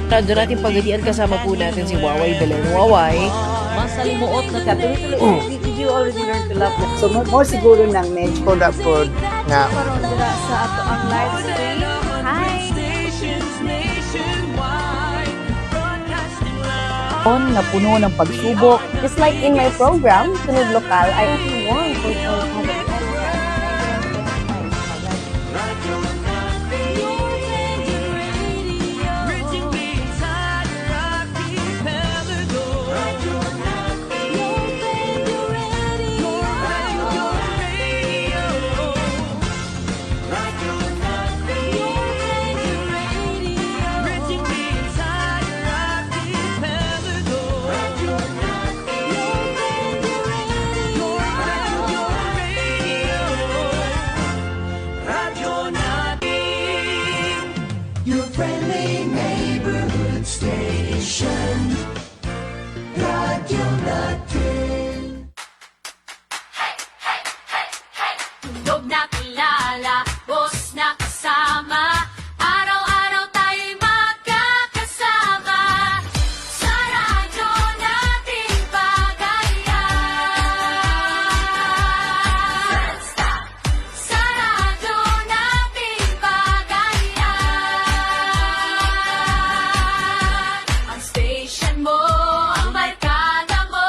Radyo natin pagadian kasama po natin si Waway Belen. Waway, Masalimuot na ka. Tuloy-tuloy. Did you already learn to love them? So more siguro ng medyo pod nga Karon dira sa ato ang live stream. Hi. na puno ng pagsubok. Just like in my program, Tunog Lokal, I actually won for Your friendly neighborhood station, Radio Natin. Tunog na kilala, boss na kasama, araw-araw tayo'y magkakasama. Sa radyo natin bagayan. Sa radyo natin bagayan. Ang station mo, ang barkada mo.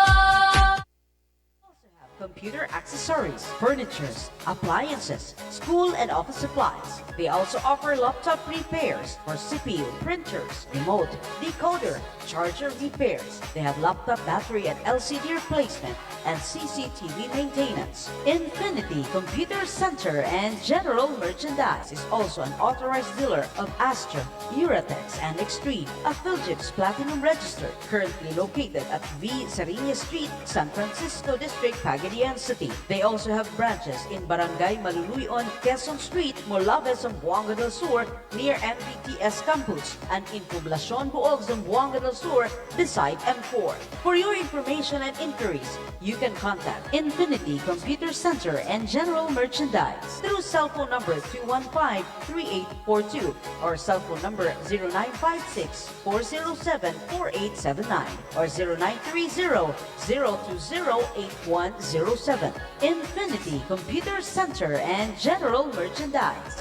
Computer accessories, furnitures, appliances, school and office supplies. They also offer laptop repairs for CPU, printers, remote, decoder, charger repairs. They have laptop battery and LCD replacement and CCTV maintenance. Infinity Computer Center and General Merchandise is also an authorized dealer of Astra, Uratex, and Extreme, a Philips Platinum Registered, currently located at V. Sariña Street, San Francisco District, Pagadian City. They also have branches in Barangay Maluluyon, Quezon Street, Molave, Zamboanga del Sur, near MBTS Campus, and in Poblacion Buog, Zamboanga del Sur, beside M4. For your information and inquiries, you can contact Infinity Computer Center and General Merchandise through cell phone number 215-3842 or cell phone number 0956-407-4879 or 0930-020-8107. Infinity Computer Center and General Merchandise.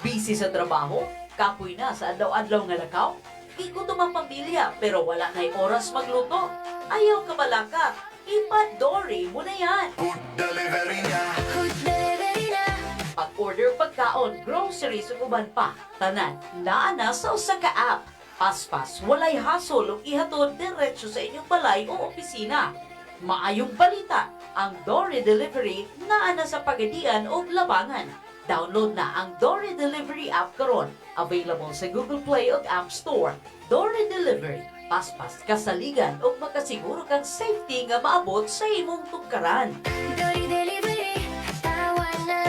Busy sa trabaho? Kapoy na sa adlaw-adlaw nga lakaw? Ikutom ang pamilya pero wala na'y oras magluto? Ayaw ka balaka? Ipa-Dory mo na yan! Food delivery na. Pag-order pagkaon, groceries ug uban pa, tanan naa na sa usa ka app. Paspas, walay hasol ug ihatod diretso sa inyong balay o opisina. Maayong balita, ang Dory Delivery naa na sa Pagadian o Labangan. Download na ang Dory Delivery app karon. Available sa Google Play o App Store. Dory Delivery, paspas, kasaligan o makasiguro kang safety nga maabot sa imong tugkaran. Dory Delivery, tawa na.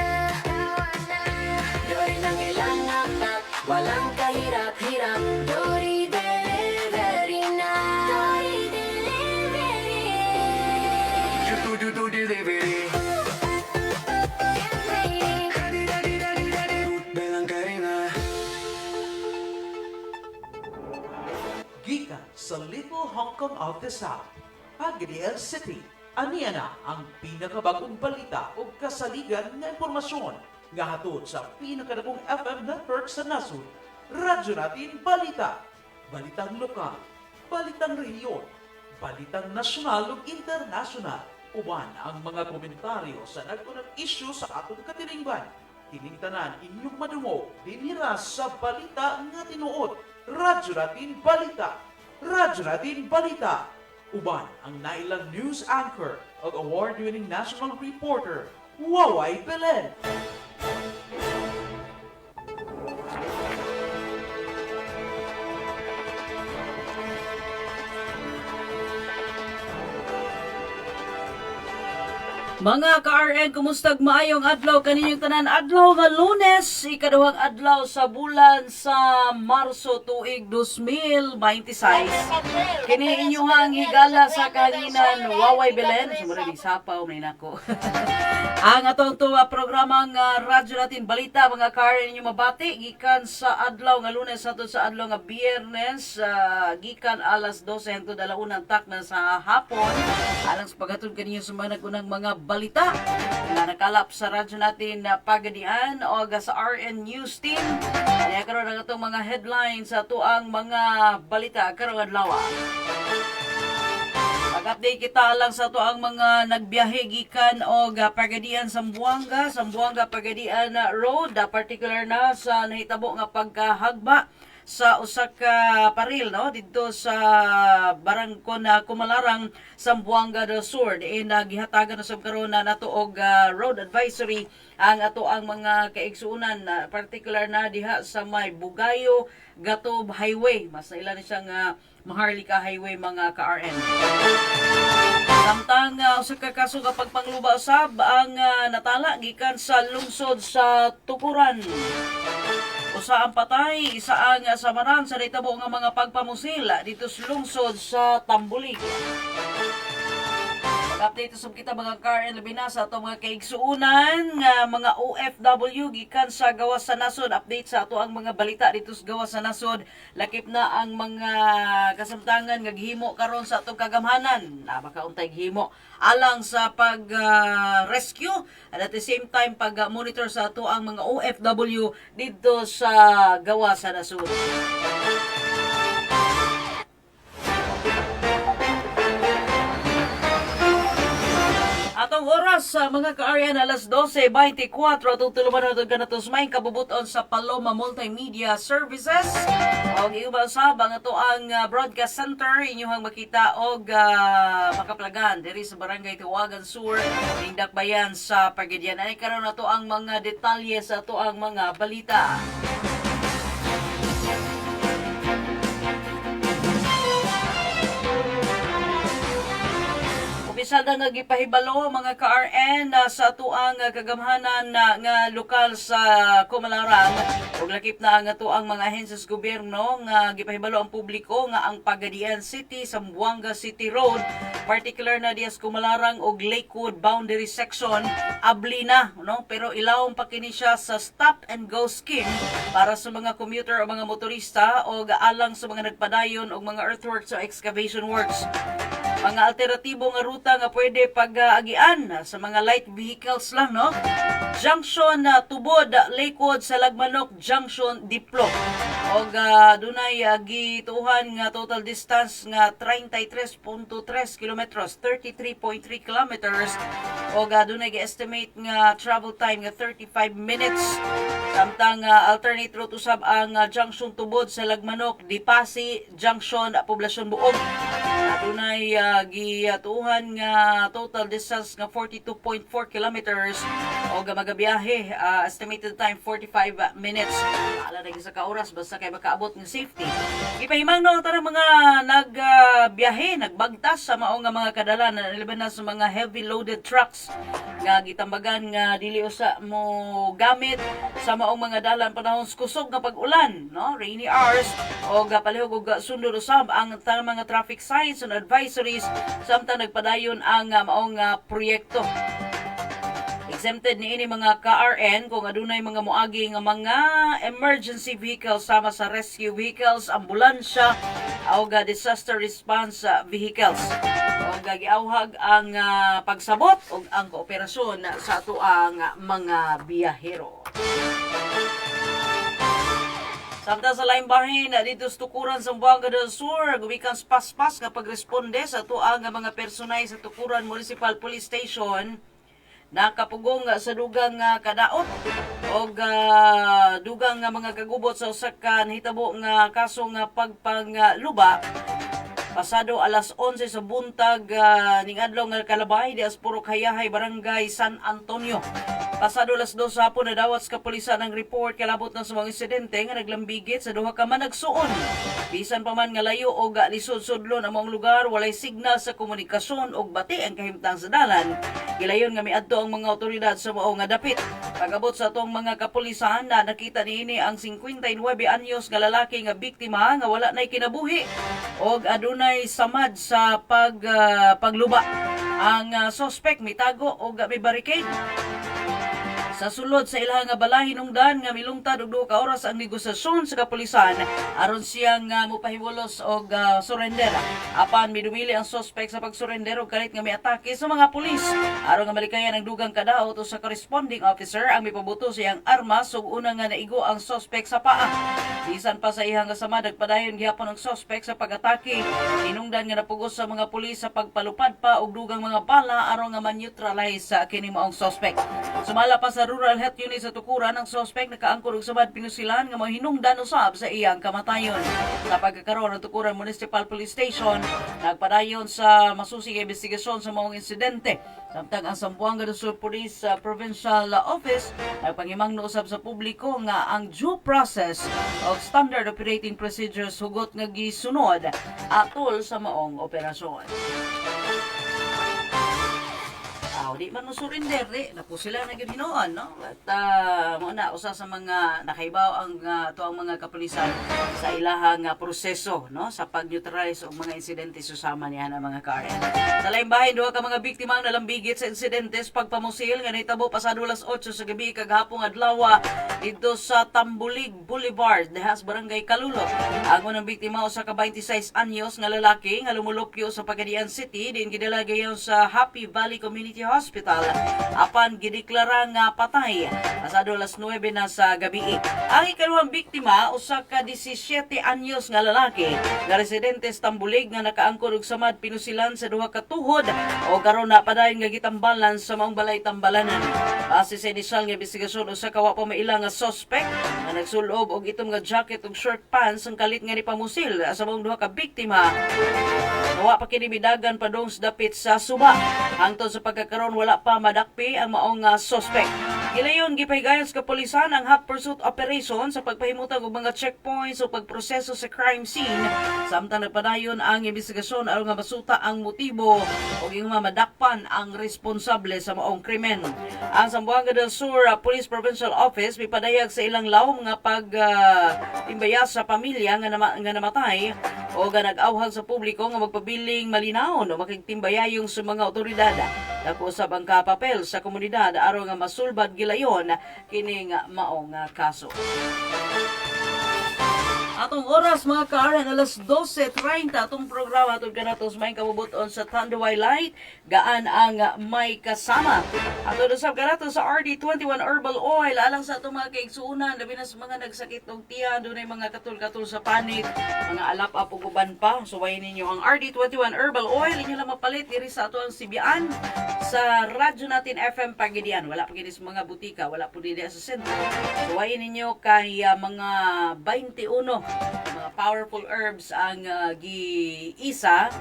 Dory lang ilangan at walang kahirap-hirap. Dory Delivery na. Dory Delivery. Do delivery. Belang Karina. Gikan sa Little Hong Kong of the South, Pagadian City. Aniya na ang pinakabagong balita o kasaligan nga impormasyon nga hatod sa pinakadagong FM network sa nasod. Radyo natin balita. Balitang lokal, balitang rehiyon, balitang nasyonal ug internasyonal. Uban ang mga komentaryo sa nagkunang issue sa atong katilingban. Kining tanan inyong madungog dinira sa balita nga tinuod. Radyo natin balita. Radyo natin balita. Uban ang nailang news anchor at award-winning national reporter, Waway Belen. Mga ka-RN, kumustag maayong adlaw kaninyong tanan adlaw nga Lunes, ikaduhang adlaw sa bulan sa Marso tuig 2026. Kini inyong higala sa kahanginan Waway Belen, sumunod di sapaw may nako. Ang atong tuwa programang radyo natin balita mga Karen ninyo mabati gikan sa adlaw nga Lunes hangtod sa adlaw nga Biyernes gikan alas 12 hangtod alaunang takna sa hapon alang sa paghatod kaninyo sa mga nagunang mga balita nga nakalap sa radyo natin pagadian o sa RN News Team. Kaya karon ang atong mga headlines sa tuang mga balita karong adlaw. Pag-update kita lang sa to ang mga nagbiyahe gikan o Pagadian Zamboanga Pagadian Road, particular na sa nahitabo nga pagkahagba sa usa ka paril no didto sa Barangay na Kumalarang, Zamboanga del Sur. Gihatagan na sab karon na nato og road advisory ang ato ang mga kaigsuunan, particular na diha sa may Bugayo Gatob Highway. Mas naila ni siyang Maharlika Highway mga ka-RN. Samtang usa ka kaso nga pagpangluba usab ang natala gikan sa lungsod sa Tukuran. Usa ang patay, isa ang samaran sa nahitabo nga mga pagpamusil dito sa lungsod sa Tambulig. Update sa kita mga Karen labi na sa atong mga kaigsuunan nga mga OFW gikan sa gawas sa nasod. Update sa ato ang mga balita dito sa gawas sa nasod. Lakip na ang mga kasamtangan nga gihimo karon sa atong kagamhanan. Baka-untay gihimo alang sa pag rescue and at the same time pag monitor sa ato ang mga OFW dito sa gawas sa nasod. Atong oras sa mga ka-Aryan alas 12:24 atong tuluman naton kanatos may kabubuton sa Paloma Multimedia Services. Og iuban sa bang ato ang broadcast center inyong makita og makaplagan diri sa Barangay Tiwagan Sur, Dakbayan sa Pagadian. Ay karon nato ang mga detalye sa ato ang mga balita. Opisyal na nga gipahibalo mga ka-RN sa tuang kagamhanan nga lokal sa Kumalarang ug lakip na nga tuang mga ahensya sa gobyerno nga gipahibalo ang publiko nga ang Pagadian City, Zamboanga City Road, particular na dias Kumalarang ug Lakewood boundary section abli na no, pero ilawom pa kini siya sa stop and go scheme para sa mga commuter o mga motorista o alang sa mga nagpadayon og mga earthworks o excavation works. Mga alternatibo nga ruta nga pwede pag-agian sa mga light vehicles lang, no? Junction Tubod, Lakewood sa Lagmanok, Junction Diplo. Og dunay gituhan nga total distance nga 33.3 kilometers, 33.3 kilometers. Og dunay gi-estimate nga travel time nga 35 minutes. Samtang alternate route usab ang Junction Tubod sa Lagmanok, Dipasi, Junction Poblasyon Buog. Dunay gituhan nga total distance nga 42.4 kilometers o magabiyahe estimated time 45 minutes. Ala na sa ka-oras basta kay makaabot ng safety. Ipahimang no tarang mga nagbiyahe, nagbagtas sa mao nga mga kadalan laban na sa mga heavy loaded trucks nga gitambagan nga dili usa mo gamit sa maong mga dalan panahon kusog nga pag-ulan, no? Rainy hours o palihog og sundod usab ang tanang mga traffic signs and advisories samtang nagpadayon ang maong proyekto. Exempted niini mga ka-RN kung adunay mga moagi nga mga emergency vehicles sama sa rescue vehicles, ambulansya o disaster response vehicles. O giawhag ang pagsabot o ang kooperasyon sa ato ang mga biyahero. Samtang sa laing bahin dito sa Tukuran, Zamboanga del Sur, gumikan paspas nga pagresponde sa tuang mga personay sa Tukuran Municipal Police Station nakapugong sa dugang kadaot o dugang nga mga kagubot sa usa ka nahitabo nga kaso nga pagpangluba pasado alas 11 sa buntag ning adlaw nga kalabay di Purok Hayahay, Barangay San Antonio. Pasado alas 2 sa hapon nadawat sa kapulisan ang report kalabot na sa mga insidente nga naglambigit sa duha ka managsuon. Bisan pa man nga layo o lisod-sudlon ang mga lugar, walay signal sa komunikasyon o bati ang kahimtang sa dalan. Gilayon nga miadto ang mga otoridad sa mao nga dapit. Pag-abot sa atong mga kapulisan na nakita niini ang 59 anyos nga lalaki nga biktima nga wala nay kinabuhi og adunay samad sa pagluba. Ang suspect mitago og may barricade. Sa sulod sa ilahang nga balay hinungdan nga milungtad og 2 ka oras ang negosasyon sa kapulisan aron siyang mopahiwolos og surrender. Apan midumili ang suspect sa pagsurrender og kalit nga miatake sa mga pulis aron nga malikayan ang dugang kadaot o sa corresponding officer ang mipabuto sa iyang armas ug una nga naigo ang suspect sa paa. Bisan pa sa ihang kasama nagpadayon gihapon ang suspect sa pag-atake. Hinungdan nga napugos sa mga pulis sa pagpalupad pa og dugang mga bala aron nga man-neutralize sa kini maong suspect. Sumala pa sa Rural Health Unit sa Tukuran, ang suspect nakaangkor og samad pinusilan nga mahinungdan usab sa iyang kamatayon. Sa pagkakaroon ng Tukuran Municipal Police Station, nagpadayon sa masusig investigasyon sa maong insidente. Samtang ang Zamboanga do Sur Police Provincial Office nagpangimangno usab sa publiko nga ang due process of standard operating procedures hugot nga gisunod atol sa maong operasyon. Di man mo surrender, napo sila na ginoon, no? At muna usa sa mga nakaibaw ang tuang mga kapulisan sa ilahang proseso, no, sa pag-neutralize og mga insidente susama niya na mga KRN. Sa laing bahin, duha ka mga biktima ang nalambigit sa insidentes pagpamusil nga nahitabo pasado alas 8 sa gabi kagahapon adlaw dito sa Tambulig Boulevard, Dehas Barangay Kalulo. Ang unang biktima usa ka 26 anyos nga lalaki nga lumulupyo sa Pagadian City din gidala gayon sa Happy Valley Community Hospital apan gideklara nga patay pasado alas 9 na sa gabi. Ang ikaduhang biktima usa ka 17 anyos nga lalaki nga residente sa Tambulig nga nakaangkor og samad pinusilan sa duha ka tuhod o karon na padayon nga gitambalan sa maong balay tambalanan. Base sa inisyal nga investigasyon usa ka wa pa mailang nga suspect nga nagsulob og itom nga jacket ug short pants ang kalit nga ni pamusil sa maong duha ka biktima. Nawa pa kini midagan padong sa dapit sa suba. Hangtod sa pagkakaroon wala pa madakpi ang maong suspect. Gilayon gipahigayon sa kapulisan ang hot pursuit operation sa pagpahimutang og mga checkpoints o pagproseso sa crime scene. Samtang nagpadayon ang investigasyon aron nga masuta ang motibo o yung madakpan ang responsable sa maong krimen. Ang Zamboanga del Sur Police Provincial Office mipadayag sa ilang lawom nga pagtimbaya sa pamilya nga namatay o nga nag-awhag sa publiko nga magpabiling malinaw o makigtimbayayong sa mga otoridad. Dako sa bangka papel sa komunidad aron nga masulbad gilayon kining maong kaso. Atong oras mga ka-RN, alas 12:30 atong programa atong kanatos may kabubuton sa Tanduay Light gaan ang may kasama. Atong usab kanatos sa RD21 Herbal Oil alang sa atong mga kaigsuunan labi na sa mga nagsakit og tiyan, dunay mga katul-katul sa panit, mga alap-ap ug uban pa. Suwayin ninyo ang RD21 Herbal Oil inyo lang mapalit diri sa ato ang sibian sa radyo natin FM Pagadian. Wala pa gini sa mga butika, wala po dili sa sentro. Suwayin ninyo kay mga 21 mga powerful herbs ang giisa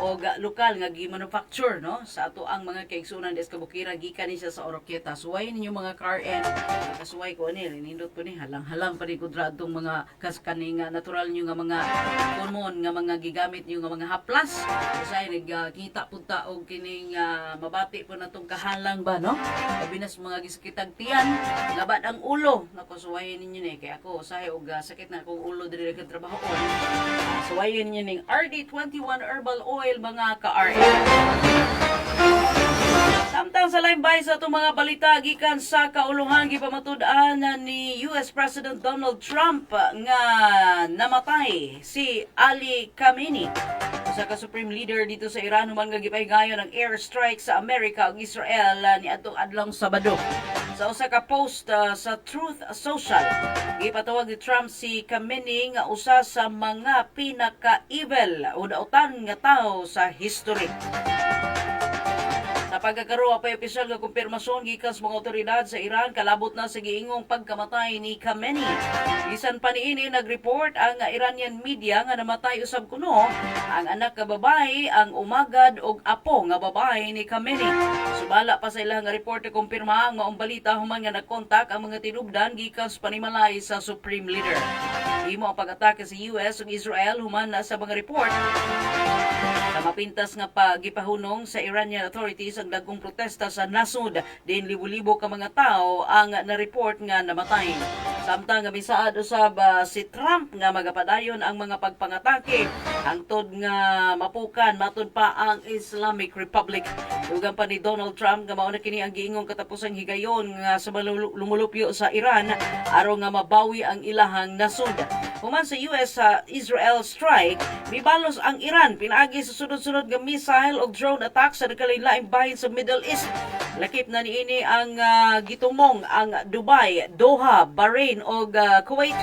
o lokal nga gi-manufacture, no, sa ato ang mga kaigsunan des kabukira gikan ni siya sa Oroquieta. Suwayin ninyo mga KRN, kasuway ko ni nindot ko ni halang-halang pa rin kudradong mga kaskaning natural nyo nga mga hormone nga mga gigamit nyo nga mga haplas. Usay nagkita punta og kining mabati po natong kahalang ba, no, kabinas mga gisakitag tiyan labad ang ulo. Nako, suwayin ninyo ni kay ako usahay og sakit na akong ulo diri ka trabaho on. Suwayin ninyo ning RD21 Herbal Oil mga ka-RN. Samtang sa live by sa itong mga balita gikan sa kaulungan gipamatud-an ni US President Donald Trump nga namatay si Ali Khamenei, sa ka-supreme leader dito sa Iran human nga gipahigayon ang airstrike sa Amerika ug Israel niadtong adlong Sabado. Sa usa ka post sa Truth Social, gipatawag ni Trump si Khamenei nga usa sa mga pinaka-evil o dautan nga tao sa history. Sa pagkakaroon pa opisyal nga kumpirmasyon gikan sa mga otoridad sa Iran kalabot na sa giingong pagkamatay ni Khamenei. Bisan pa niini nag-report ang Iranian media nga namatay usab kuno ang anak nga babae, ang umagad og apo nga babae ni Khamenei. Subala pa sa ilang nga report kumpirma ang maong balita human nga nagkontak ang mga tinubdan gikan sa panimalay sa Supreme Leader. Himo ang pag-atake sa US ug Israel human na sa mga report na mapintas nga pagipahunong sa Iranian authorities ang dagkong protesta sa nasud. Din libo-libo ka mga tao ang na-report nga namatay. Samtang nga misaad usab si Trump nga magapadayon ang mga pagpangatake hangtod nga mapukan matud pa ang Islamic Republic. Dugang pa ni Donald Trump nga mao na kini ang giingong katapusang higayon nga sa lumulupyo sa Iran aron nga mabawi ang ilahang nasud. Human sa US sa Israel strike, mibalos ang Iran pinaagi sa sunod-sunod nga missile o drone attack sa nagkalain-laing bahin sa Middle East. Lakip na niini ang gitumong ang Dubai, Doha, Bahrain o Kuwait.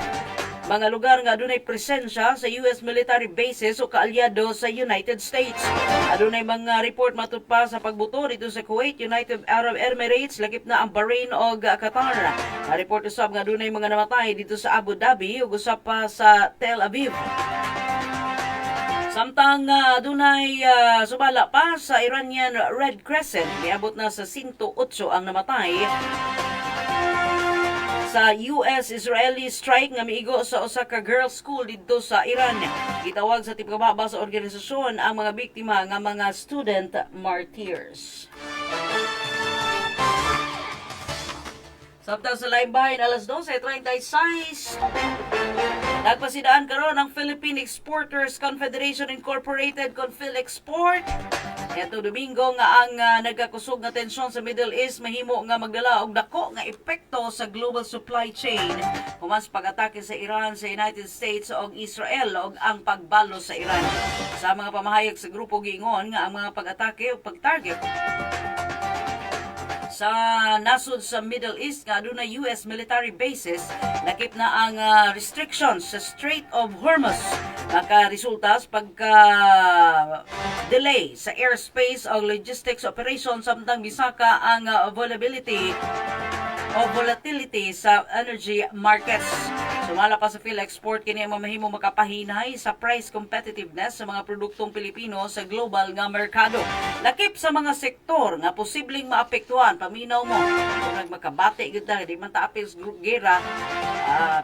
Mga lugar nga adunay presensya sa US military bases o kaalyado sa United States. Adunay mga report matud pa sa pagbuto dito sa Kuwait, United Arab Emirates, lakip na ang Bahrain o Qatar. Na-report usab nga adunay mga namatay dito sa Abu Dhabi ug usab pa sa Tel Aviv. Samtang dunay sumala pa sa Iranian Red Crescent, niabot na sa 108 ang namatay sa US-Israeli strike nga miigo sa usa ka girls' school dito sa Iran. Gitawag sa tipkababa sa organisasyon ang mga biktima nga mga student martyrs. Samtang sa laing bahin, alas 12:36, nagpasidaan karon ang Philippine Exporters Confederation Incorporated, Confilexport. Ito Domingo nga ang nagkakusog nga tensyon sa Middle East mahimo nga magdala og dako nga epekto sa global supply chain human sa pag-atake sa Iran sa United States ug Israel ug ang pagbalo sa Iran. Sa mga pamahayag sa grupo giingon nga ang mga pag-atake ug pag-target sa nasud sa Middle East nga adunay US military bases, lakip na ang restrictions sa Strait of Hormuz nakaresulta sa pagka-delay sa airspace o logistics operations samtang bisaka ang volatility sa energy markets. Sumala pa sa PhilExport kini ang mamahimo makapahinay sa price competitiveness sa mga produktong Pilipino sa global nga merkado. Lakip sa mga sektor nga posibleng maapektuhan, paminaw mo kung magkabati gyud na di man ta apil sa gera,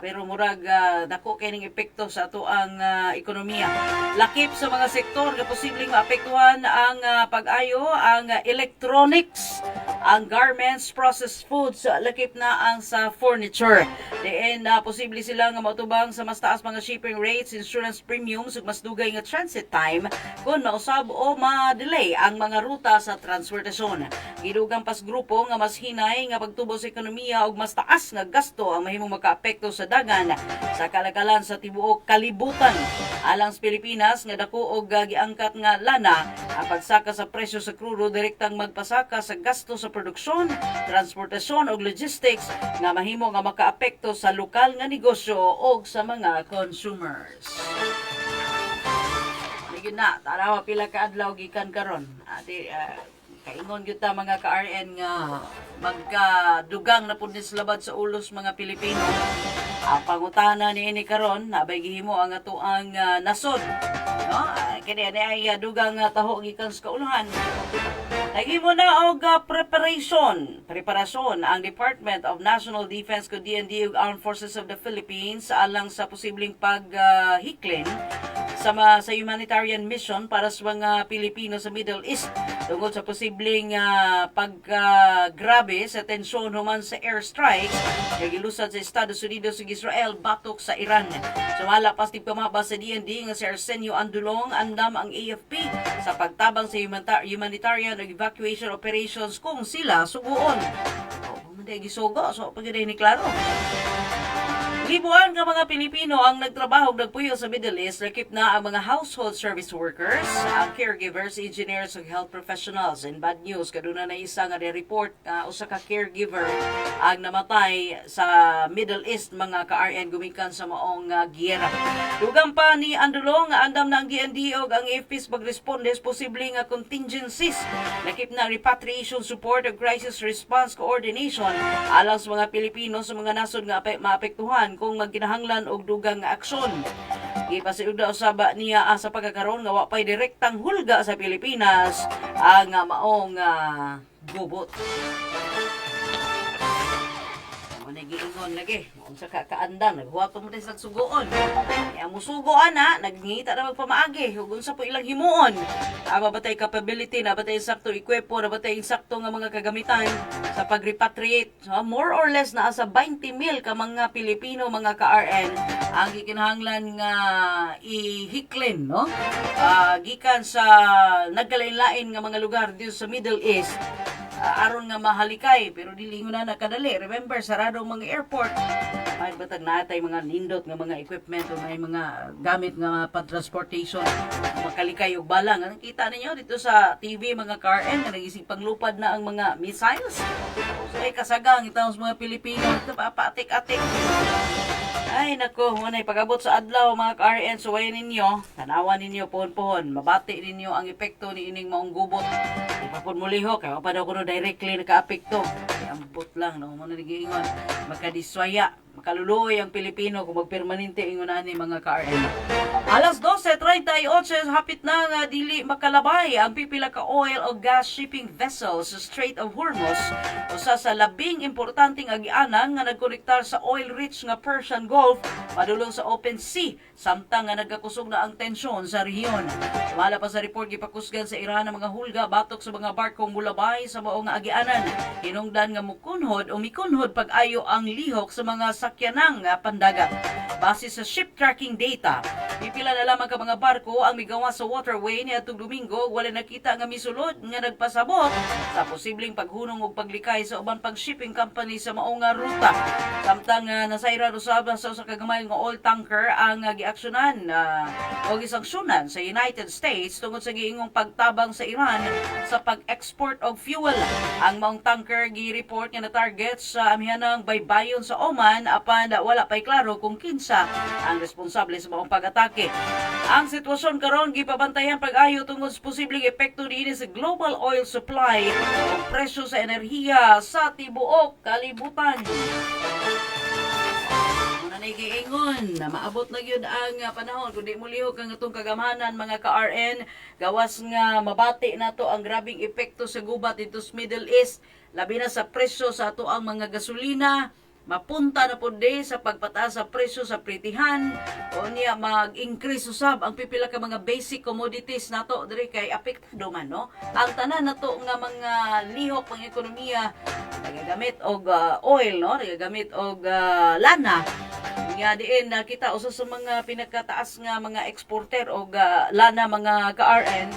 pero murag dako kay ning epekto sa ato ang ekonomiya. Lakip sa mga sektor nga posibleng maapektuhan ang pag-ayo ang electronics, ang garments, processed foods, lakip na ang sa furniture. Diin posible sila nga matubang sa mas taas mga shipping rates, insurance premiums ug mas dugay nga transit time kung mausab o ma-delay ang mga ruta sa transportasyon. Gidugang pas grupo nga mas hinay nga pagtubo sa ekonomiya ug mas taas nga gasto ang mahimong makaapekto sa dagan sa kalakalan sa tibuok kalibutan. Alang sa Pilipinas nga dako og giangkat nga lana ang pagsaka sa presyo sa krudo direktang magpasaka sa gasto sa produksyon, transportasyon ug logistics nga mahimo nga makaapekto sa lokal nga negosyo o sa mga consumers. Ligid na, tarawa pila ka adlaw gikan karon. Kaingon gyud ta mga ka-RN nga magkadugang na pud ni labad sa ulos mga Pilipino. Ang pangutana niini karon nabay gihimo ang atoang nasod. No? Kini ay dugang taho gikan sa kauluhan. Naghimo na og preparasyon ang Department of National Defense ko DND ug Armed Forces of the Philippines alang sa posibleng paghiklin sa humanitarian mission para sa mga Pilipino sa Middle East tungkol sa posibleng paggrabe sa tensyon human sa airstrikes nga gilusad sa Estados Unidos ug Israel batok sa Iran. Sumala pas tip kamaba sa DND nga si Arsenio Andulong andam ang AFP sa pagtabang sa humanitarian ug evacuation operations kung sila suguon. Hindi gisugo so pagday ni klaro. Libuan ka mga Pilipino ang nagtrabaho nagpuyo sa Middle East, lakip na ang mga household service workers, ang caregivers, engineers ug health professionals. And bad news, kaduna na isa nga report usa ka caregiver ang namatay sa Middle East mga ka-RN gumikan sa maong giyera. Dugang pa ni Andulong andam na ang DND ug ang AFP pagresponde sa posibleng contingencies, lakip na repatriation support ug crisis response coordination alang sa mga Pilipino sa mga nasod nga maapektuhan kung magkinahanglan og dugang aksyon. Ipasiugda usaba niya sa pagkakaroon nga wa pay direktang hulga sa Pilipinas ang maong gubot. Giingon tabang lagi. Kung sa kakaandang, naghuwato mo tayo sa sugoon. Kaya musugoan na, nagngita na magpamaagi. Hugon sa po ilang himuon. Aba ba tayo capability, na ba tayo sakto ikwepo, na ba tayo sakto nga mga kagamitan sa pag-repatriate. So, more or less na sa 20 mil ka mga Pilipino, mga ka-RN, ang gikinahanglan nga ihiklin, no? Gikan sa nagkalain-lain nga mga lugar dito sa Middle East. Aron nga mahalikay pero dili nga na nakadali. Remember, saradong mga airport. May batag natay mga nindot nga mga equipment o may mga gamit nga pang-transportation makalikay og bala. Nga nakita ninyo dito sa TV mga car-en nga nagising panglupad na ang mga missiles. So ay kasagang itong mga Pilipino papatik-atik. Ay nako, munay pag-abot sa adlaw mga ka-RN, suwayan ninyo, tanawan ninyo pohon-pohon, mabati ninyo ang epekto ni ining maong gubot. Di pa po muliho, kaya pa daw kuno directly naka-apekto. Ay ambot lang, no? Muna nagiingon, makadiswaya, makaluluoy ang Pilipino kung magpermanente ingunan ni mga ka-RN. Alas 12:38, hapit na nga dili makalabay ang pipila ka oil o gas shipping vessels sa Strait of Hormuz, usa sa labing importanteng agianan nga nagkonektar sa oil-rich nga Persian Gulf padulong sa open sea, samtang nga nagkakusog na ang tensyon sa rehiyon. Wala pa sa report gipakusgan sa Iran ang mga hulga batok sa mga barkong mulabay sa mao nga agianan. Hinungdan nga mukunhod o mikunhod pag-ayo ang lihok sa mga sakyanang pandagat. Base sa ship tracking data, pipila na lamang ka mga barko ang migawa sa waterway niadtong Domingo, wala nakita nga misulod nga nagpasabot sa posibleng paghunong ug paglikay sa uban pang shipping company sa mao nga ruta. Samtang nasayra usab sa usa ka gamay nga oil tanker ang giaksyonan o gisanksyonan sa United States tungod sa giingong pagtabang sa Iran sa pag-export og fuel. Ang maong tanker gi-report nga na target sa amihanang baybayon sa Oman apan wala pay klaro kung kinsa ang responsable sa maong pag-atake. Ang sitwasyon karon gipabantayan pag-ayo tungod sa posibleng epekto niini sa global oil supply o presyo sa enerhiya sa tibuok kalibutan. Giingon na maabot na gyud ang panahon kundi mulihok ang atong kagamhanan mga ka-RN gawas nga mabati nato ang grabing epekto sa gubat dito sa Middle East, labi na sa presyo sa ato ang mga gasolina. Mapunta na po di sa pagpataas sa presyo sa pritihan o niya mag-increase usab ang pipila ka mga basic commodities nato diri kay apektado man, no? Ang tanan nato nga mga lihok pang ekonomiya nagagamit og oil, no? Nagagamit og lana. Nga diin kita usa sa mga pinagkataas nga mga exporter og lana mga ka-RN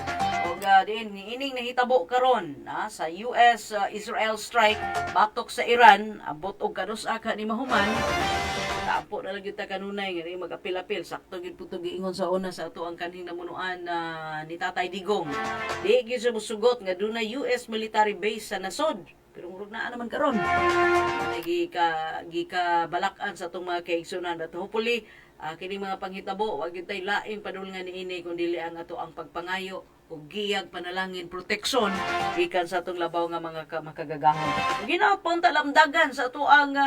og diin ining nahitabo karon sa US Israel strike batok sa Iran abot og kadusa ka ni mahuman. Tapo na lang gyud ta kanunay nga magapil-apil sakto gyud puto giingon sa una sa ato ang kanhing namunuan ni Tatay Digong. Di gyud sa musugot nga dunay US military base sa nasod. Pero murag na naman karon. Gika-balakan sa itong mga kaigsunan. At hopefully, kining mga panghitabo, wag yun tayo laing padulngan niini kung dili ang ato ang pagpangayo o giyag panalangin proteksyon ikan sa itong labaw nga mga makagagahon. Ginapon talamdagan sa ato ang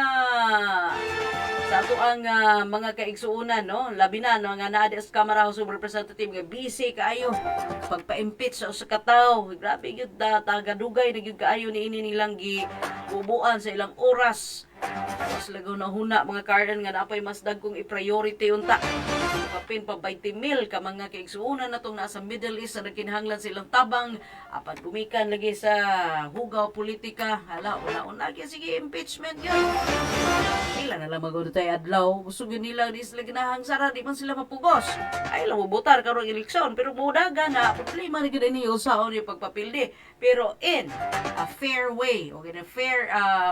mga kaigsuunan, no? Labi na no nga naa sa Kamara House of Representative nga busy kaayo pagpa-impeach sa usa ka tawo. Grabe gyud tagadugay na gyud kaayo niini nilang gibubuan sa ilang oras. Mas lagaw na huna mga kardan nga napay mas dagkong i-priority unta. Kapin pa 20 mil ka mga kaigsuunan natong nasa Middle East na nagkinahanglan silang tabang apan gumikan lagi sa hugaw politika. Hala, una sige impeachment yun. Ila na lang magod tayo adlaw. Gusto yun nila di sila ginahang sara, di man sila mapugos. Ay lang mabutar karong eleksyon pero mudaga na problema na gina niyo sa yung pagpapildi. Pero in a fair way o in a fair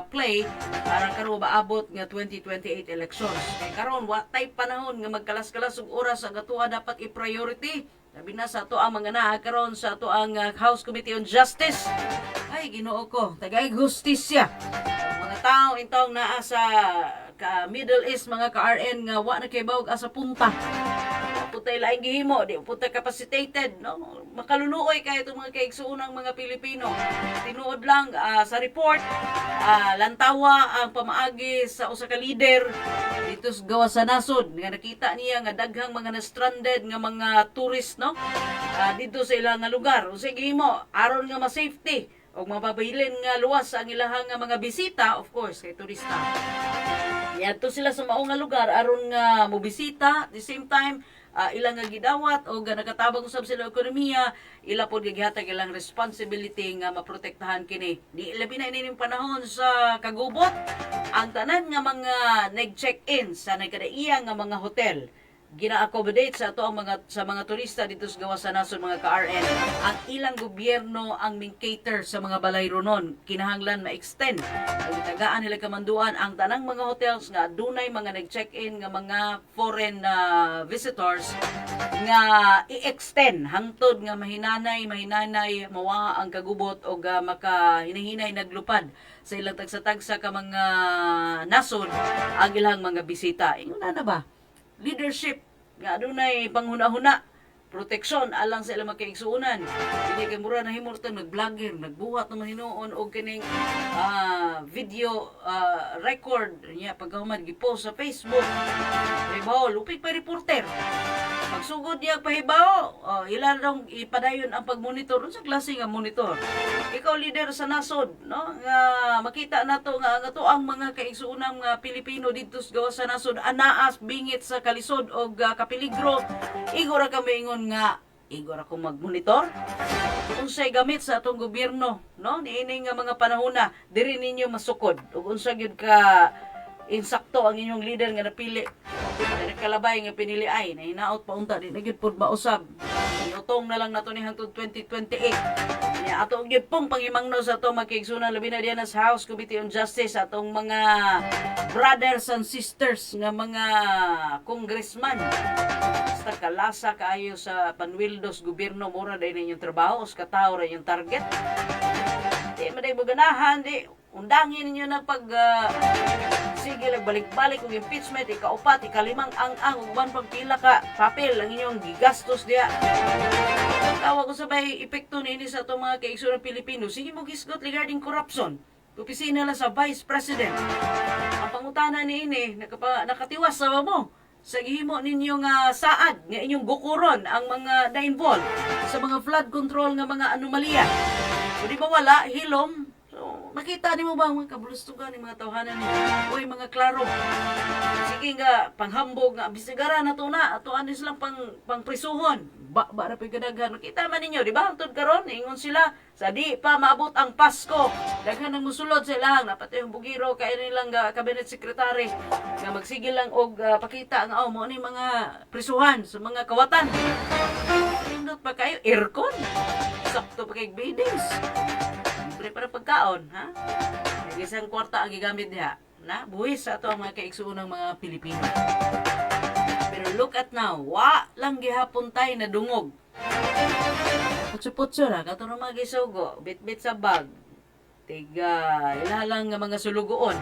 play para karon maabot nga 2028 elections. Kay karon wa tay panahon nga magkalas-kalas og oras ang atuwa dapat i-priority. Labi na sa ato ang mga naa karon sa ato ang House Committee on Justice. Ay Ginoo ko, tagay hustisya. Ang mga tao intong naa sa Middle East mga ka-RN nga wa na kay bawog asa punta. Putay laing gihimo, di putay capacitated, no? Makalunuoy kay itong mga kaigsuunang mga Pilipino. Tinuod lang sa report, lantawa ang pamaagi sa usa ka leader dito sa gawa sa nasod nga nakita niya nga daghang mga na-stranded nga mga tourist, no? Dito sa ilang nga lugar. Usa gihimo aron nga ma-safety o mababilin nga luwas ang ilahang nga mga bisita, of course, kay turista. Yadto sila sa maong nga lugar aron nga mobisita, at the same time ilang nga gidawat o nga nakatabang usab sila ekonomiya, ila pod gihatag ilang responsibility nga maprotektahan kini. Di labi na ining panahon sa kagubot, ang tanan nga mga nag-check-in sa nagkadaiya nga mga hotel gina-accommodate sa ato ang mga turista dito sa gawas sa nasod mga ka-RN. Ang ilang gobyerno ang min-cater sa mga balay ronon. Kinahanglan ma-extend ang tagaan nila kamanduan ang tanang mga hotels nga dunay mga nag-check-in nga mga foreign visitors nga i-extend hangtod nga mahinanay mawa ang kagubot o makahinahinay naglupad sa ilang tagsa-tagsa ka mga nasod ang ilang mga bisita. Inguna na ba? Leadership nga adunay panghuna-huna, proteksyon alang sa ilang makaigsuunan. Dili kay mura na himurtan nag-vlogger, nagbuhat naman hinuon og kining video record niya pagkahuman gi-post sa Facebook. Pahibaw, lupig pa reporter. Pagsugod niya pahibaw, ilan rong ipadayon ang pagmonitor. Unsa klase nga monitor? Ikaw leader sa nasod, no? Nga makita nato nga ato ang mga kaigsuunang Pilipino dito sa gawas sa nasod anaas bingit sa kalisod o kapeligro. Igora kami ingon nga igora ko magmonitor. Unsay gamit sa atong gobyerno, no? Niining nga mga panahona diri ninyo masukod. Ug unsa gyud ka insakto ang inyong leader nga napili. Kalabay nga pinili ay nahinaot pa unta di na gyud pud mausab. Iutong na lang nato ni hangtod 2028. Nya ato gyud pong pangimangno sa ato makigsunan labi na diyan sa House Committee on Justice atong mga brothers and sisters nga mga congressman. Basta kalasa kaayo sa panwildos gobyerno mura dai ninyong trabaho os katawo ra yung target. Di maday ganahan di undangin ninyo na pag sige balik-balik og impeachment, ikaupat, ikalimang ang uban pagpila ka papel ang inyong gigastos diya. Tawag ko sabay epekto niini sa itong mga kaigsunan Pilipino. Sige mo gisgot regarding corruption. Opisina lang sa Vice President. Ang pangutana niini nakatiwas sa mo sa gihimo ninyong saad nga inyong gukuron ang mga na-involved sa mga flood control nga mga anomalya. O di ba wala hilom? Makita ni mo ba mga kabulustugan ni mga tawhanan ni oy mga klaro. Sige nga panghambog nga bisigara na to na ato ani silang pangprisuhon. Ra pay kadaghan. Makita man ninyo di ba hangtod karon ingon sila sa di pa maabot ang Pasko. Daghan nang musulod sa ilang napatay yung bugiro kay nilang cabinet secretary nga magsigil lang og pakita nga mo ni mga prisuhan sa mga kawatan. Pindot pa kayo aircon. Sakto pa kay bidings. Para pagkaon, ha? Isang kwarta ang gigamit diha, na buwis sa ato ang mga kaigsuunang mga Pilipino. Pero look at now, wa lang gihapon tay na dungog. Putso-putso na, kato na mga gisugo, bit-bit sa bag. Tiga, ilalang nga mga sulugoon.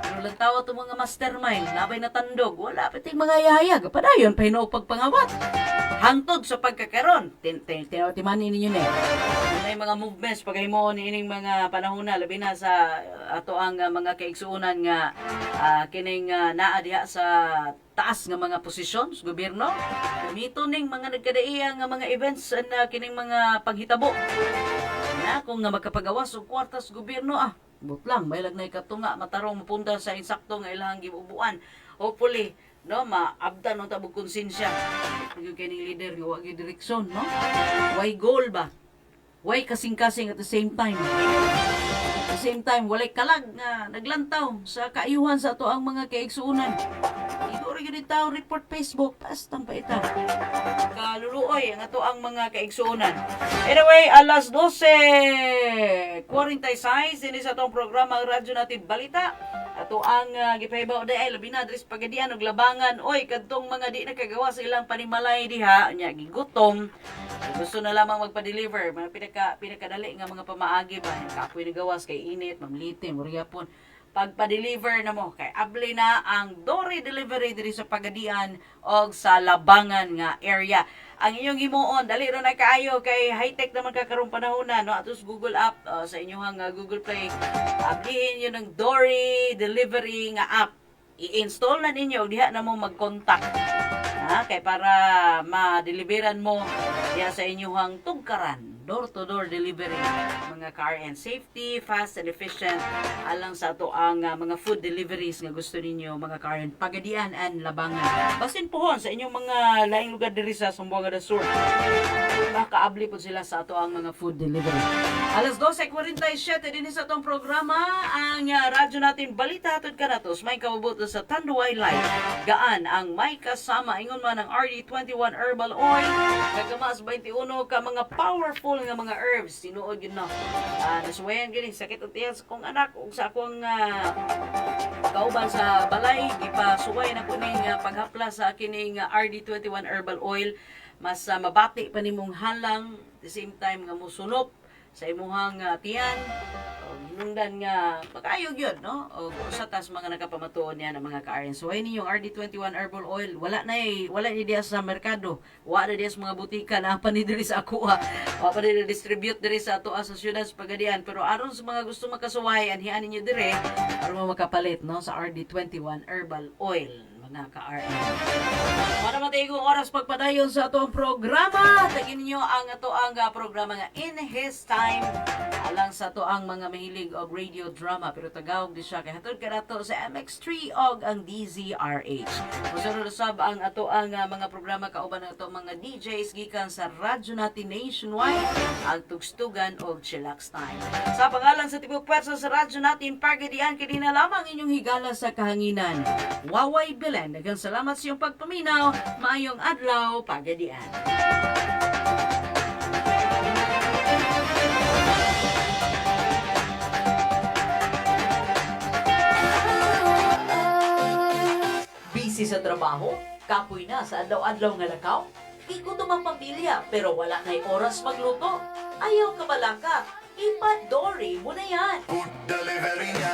Pero lang tawa itong mga mastermind, nabay na tandog, wala pating mga yayag, padayon pa hinuog pagpangawat. Hangtod sa pagkakaroon, tinawatiman ninyo na may mga movements pagahimo ni ining mga panahon na labi na sa ato ang mga kaigsuunan nga kining naa diha sa taas nga mga posisyon sa gobyerno. Gamito ning mga nagkadaiya nga mga events na kining mga paghitabo. Na kung nga magkapagawas og kwarta sa gobyerno butlang may lag na ikatunga matarong mapunda sa insakto nga ilang gibubuan. Hopefully no maabdan ng tabog konsensya yung kining leader nga wag direksyon no why goal ba why kasing-kasing at the same time walay kalag nga naglantaw sa kaayuhan sa ato ang mga kaigsuunan. Iguro yun tao report Facebook pastang pa ita kaluluoy ang ato ang mga kaigsuunan. Anyway, alas 12:46 din sa atong programa ang Radyo Natin Balita. Ato ang gipahibaw day ay labi na dres pagadian og labangan oy kadtong mga di nakagawa sa ilang panimalay diha nya gigutom. Gusto na lamang magpa-deliver mga pinakadali nga mga pamaagi ba kapoy nagawas kay init mamlitin muriyapon pagpa-deliver na mo kay abli na ang Dory delivery diri sa Pagadian og sa Labangan nga area. Ang inyong himuon dali ra na kaayo kay high-tech naman kakarong panahon na no atos Google app sa inyong Google Play ablihin niyo ng Dory delivery nga app. I-install na ninyo diha na mo mag-contact Kay para ma-deliveran mo ya sa inyong tugkaran. Door-to-door delivery. Mga car and safety, fast and efficient. Alang sa ato ang mga food deliveries nga gusto ninyo, mga car and Pagadian and Labangan. Basin pohon sa inyong mga laing lugar diri sa Zamboanga del Sur. Makaabli po sila sa ato ang mga food delivery. Alas 12:47 din sa atong programa ang radyo natin balita hatod kanatos may kabubuto sa Tanduay Live. Gaan ang may kasama ingon man ang RD21 Herbal Oil kagamas 21 ka mga powerful nga mga herbs tinuod yun no. Nasuwayan gini sakit og tiyan sa kong anak ug sa akong kauban sa balay gipasuway na ko ning paghapla sa kining RD21 Herbal Oil. Mas mabati pa nimong halang at the same time nga musunop sa imuhang tiyan o hinungdan nga pagayog yun no o sa tas mga nakapamatuon niya ng mga ka-RN. So ayun yung RD21 Herbal Oil wala ni diya sa merkado, wala na diya sa mga butika na pa ni diri sa ako wala pa ni distribute diri sa ato sa syudad sa Pagadian, pero aron sa mga gusto makasuway anhian ninyo dire aron mo makapalit no sa RD21 Herbal Oil mga ka-RN. Para matayong oras pagpadayon sa atong programa, tagin niyo ang ato ang programa nga In His Time alang sa ato ang mga mahilig og radio drama pero tagawag di siya kay hatod kanato sa MX3 og ang DZRH. Musunod sab ang ato ang mga programa kauban ato mga DJs gikan sa radyo natin nationwide ang tugstugan og chillax time. Sa pangalan sa tibok pwersa sa radyo natin Pagadian kini na lamang inyong higala sa kahanginan. Waway Belen, daghang salamat sa iyong pagpaminaw. Maayong adlaw, Pagadian. Busy sa trabaho? Kapoy na sa adlaw-adlaw nga lakaw? Igutom ang pamilya pero wala na'y oras magluto? Ayaw ka balaka? Ipa-Dory mo na yan! Food delivery na.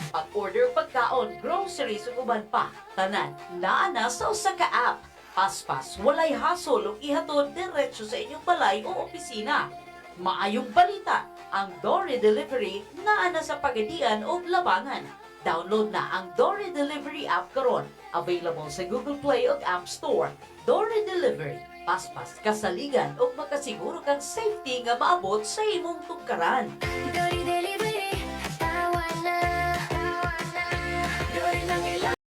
Pag-order pagkaon, groceries ug uban pa, tanan naa na sa usa ka app. Paspas, walay hasol ug ihatod diretso sa inyong balay o opisina. Maayong balita, ang Dory Delivery naa na sa Pagadian ug Labangan. Download na ang Dory Delivery app karon. Available sa Google Play ug App Store. Dory Delivery, paspas, kasaligan ug makasiguro kang safety nga maabot sa imong tugkaran.